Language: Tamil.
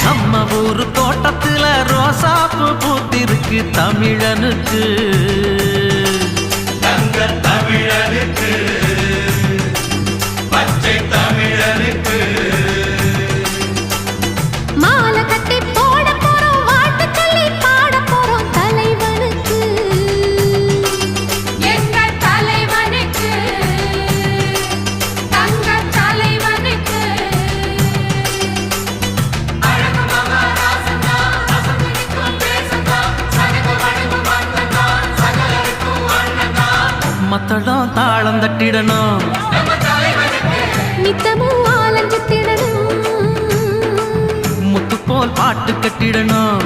நம்ம ஊரு தோட்டத்துல ரோசாப்பு பூத்திருக்கு தமிழனுக்கு தங்க தமிழனுக்கு பச்சை தமிழனுக்கு மாலை கட்டி போட போறோம் வாழ்த்து சொல்லி பாட போறோம் தலைவனுக்கு எங்கள் தலைவனுக்கு தங்க தலைவனுக்கு அழகு மகாராசனா அசந்திக்கும் பேசனா சனக வடகு வந்தனா சகலருக்கும் அண்ணனா மத்தளம் தாளம் தட்டிடணும் நம்ம தலைவனுக்கு நித்தமும் ஆலஞ்சு திடணும் முத்து போல் பாட்டு கட்டிடணும்